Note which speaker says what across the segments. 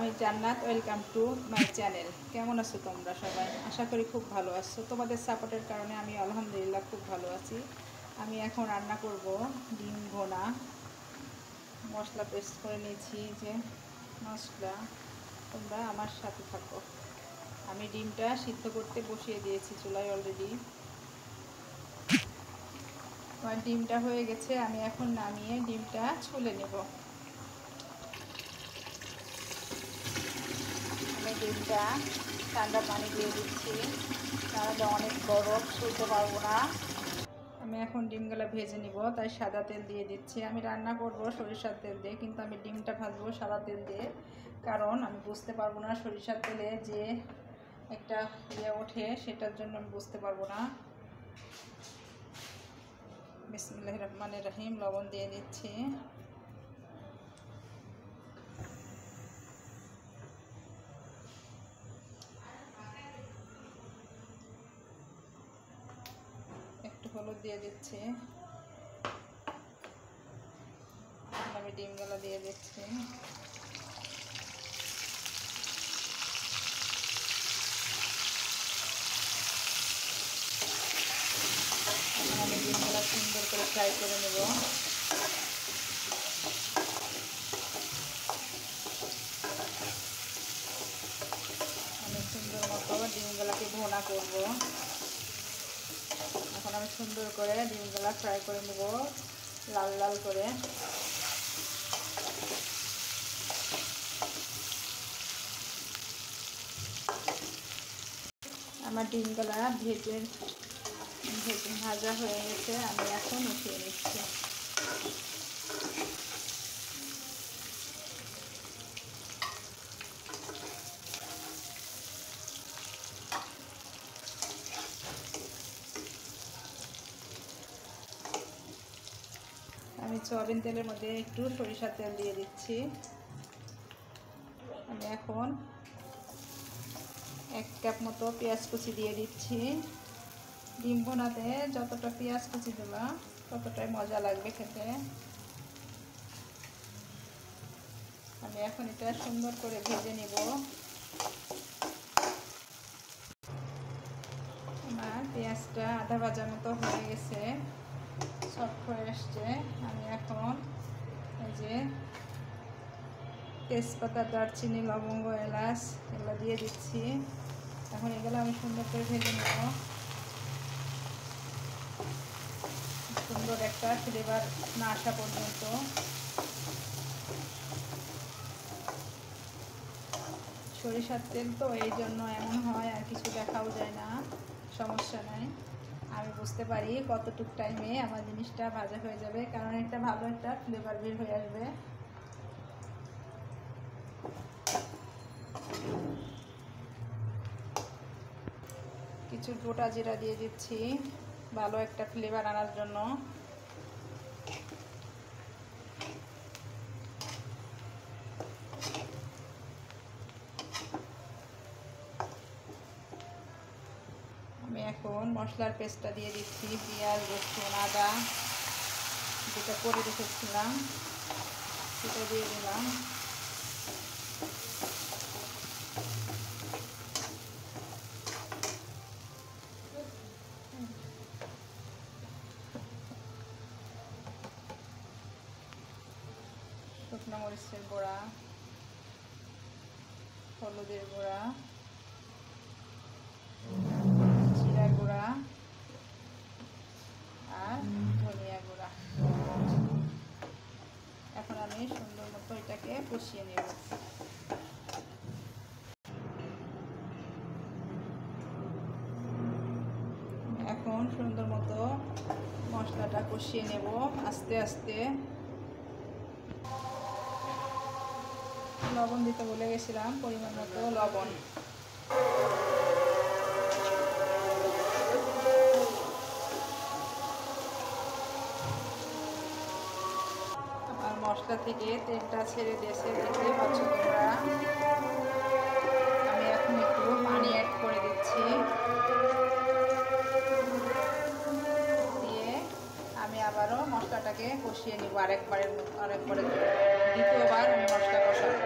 Speaker 1: আমি জান্নাত, welcome to my channel. কেমন আছো তোমরা সবাই? আশা করি খুব ভালো আছো। তোমাদের সাপোর্টের কারণে আমি আলহামদুলিল্লাহ খুব ভালো আছি। আমি এখন রান্না করব ডিম ভোনা। মশলা পেস্ট করে নিয়েছি, যে মশলা, তোমরা আমার সাথে থাকো। আমি ডিমটা সিদ্ধ করতে বসিয়ে দিয়েছি চুলায় অলরেডি। আমার ডিমটা হয়ে গেছে, আমি এখন নামিয়ে ডিমটা ছুলে নেব। আমি ডিমটা ঠান্ডা পানি দিয়ে দিচ্ছি, তাহলে অনেক গরম, ছুলতে পারবো না। আমি এখন ডিমগুলো ভেজে নিব, তাই সাদা তেল দিয়ে দিচ্ছি। আমি রান্না করব সরিষার তেল দিয়ে, কিন্তু আমি ডিমটা ভাজবো সাদা তেল দিয়ে, কারণ আমি বুঝতে পারবো না সরিষার তেলে যে একটা ইয়ে ওঠে, সেটার জন্য আমি বুঝতে পারবো না। বিসমিল্লাহির রহমানির রহিম। লবণ দিয়ে দিচ্ছি। একটু হলুদ দিয়ে দিচ্ছি। আমি ডিমগুলো দিয়ে দিচ্ছি। আমি ডিমগুলো সুন্দর করে ফ্রাই করে নেব। আমি সুন্দর মতো ডিমগুলোকে ভোনা করব। এখন আমি সুন্দর করে ডিমগুলো ফ্রাই করে নেব, লাল লাল করে। আমার ডিমগুলো ভেজে ভাজা হয়ে গেছে, আমি এখন উঠিয়ে নিচ্ছি। আমি সয়াবিন তেলের মধ্যে একটু সরিষার তেল দিয়ে দিচ্ছি। আমি এখন 1 কাপ মতো পেঁয়াজ কুচি দিয়ে দিচ্ছি। ডিম ভোনাতে যতটা পেঁয়াজ কুচি দেবা ততটাই মজা লাগবে খেতে। আমি এখন এটা সুন্দর করে ভেজে নেব। আমার পেঁয়াজটা আধা ভাজার মতো হয়ে গেছে, সফট হয়ে আসছে। আমি এখন এই যে তেজপাতা, দারচিনি, লবঙ্গ, এলাচ এগুলো দিয়ে দিচ্ছি। এখন এগুলো আমি সুন্দর করে ভেজে নেব, সুন্দর একটা ফ্লেভার না আসা পর্যন্ত। সরিষার তেল তো, এই জন্য এমন হয়, আর কিছু দেখাও যায় না, সমস্যা নাই। আমি বুঝতে পারি কতটুকু টাইমে আমার জিনিসটা ভাজা হয়ে যাবে, কারণ একটা ভালো একটা ফ্লেভার বের হয়ে আসবে। কিছু গোটা জিরা দিয়ে দিচ্ছি ভালো একটা ফ্লেভার আনার জন্য। আমি এখন মশলার পেস্টটা দিয়ে দিচ্ছি। পেঁয়াজ, রসুন, আদা যেটা করে রেখেছিলাম সেটা দিয়ে দিলাম। শুকনো মরিচের গুঁড়া, হলুদের গুঁড়া, জিরা গুঁড়া আর ধনিয়া গুঁড়া। এখন আমি সুন্দর মতো এটাকে কষিয়ে নেব। এখন সুন্দর মতো মশলাটা কষিয়ে নেব আস্তে আস্তে। লবণ দিতে ভুলে গেছিলাম, পরিমাণ মতো লবণ। আর মশলা থেকে তেলটা ছেড়ে দিয়েছে, দেখতেই পাচ্ছ তোমরা। আমি এখন একটু পানি অ্যাড করে দিচ্ছি, দিয়ে আমি আবারও মশলাটাকে কষিয়ে নিব। আরেকবারের দ্বিতীয়বার আমি মশলা কষাবো।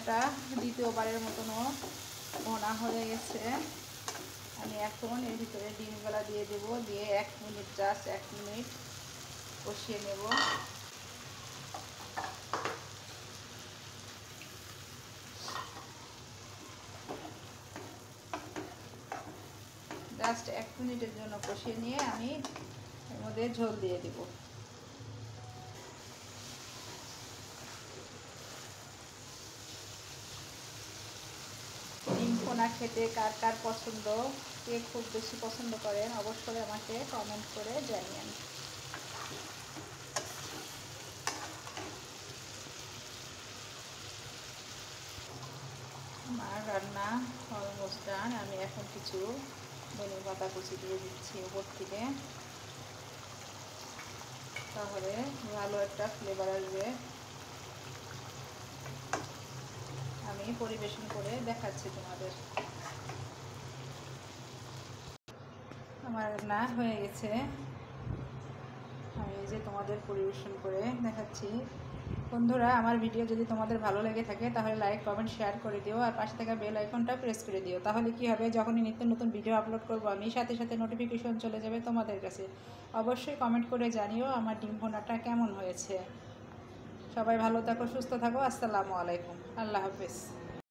Speaker 1: ভোনাটা দ্বিতীয়বারের মতনও ভোনা হয়ে গেছে। আমি এখন এর ভিতরে ডিমগুলা দিয়ে দেবো, দিয়ে 1 মিনিট, জাস্ট 1 মিনিট কষিয়ে নেব। জাস্ট 1 মিনিটের জন্য কষিয়ে নিয়ে আমি এর মধ্যে ঝোল দিয়ে দেব। ডিম ভোনা খেতে কার কার পছন্দ, কে খুব বেশি পছন্দ করেন অবশ্যই আমাকে কমেন্ট করে জানিয়েন। আমার রান্না অলমোস্ট ডান। আমি এখন কিছু ধনে পাতা কুচি দিয়ে দিচ্ছি উপর থেকে, তাহলে ভালো একটা ফ্লেভার আসবে। আমি পরিবেশন করে দেখাচ্ছি তোমাদের। আমার রান্না হয়ে গেছে, আমি এই যে তোমাদের পরিবেশন করে দেখাচ্ছি। বন্ধুরা, আমার ভিডিও যদি তোমাদের ভালো লেগে থাকে তাহলে লাইক, কমেন্ট, শেয়ার করে দিও, আর পাশে থাকা বেল আইকনটা প্রেস করে দিও। তাহলে কি হবে, যখনই নিত্য নতুন ভিডিও আপলোড করব আমি সাথে সাথে নোটিফিকেশন চলে যাবে তোমাদের কাছে। অবশ্যই কমেন্ট করে জানিও আমার ডিম ভোনাটা কেমন হয়েছে। সবাই ভালো থাকো, সুস্থ থাকো। আসসালামু আলাইকুম, আল্লাহ হাফেজ।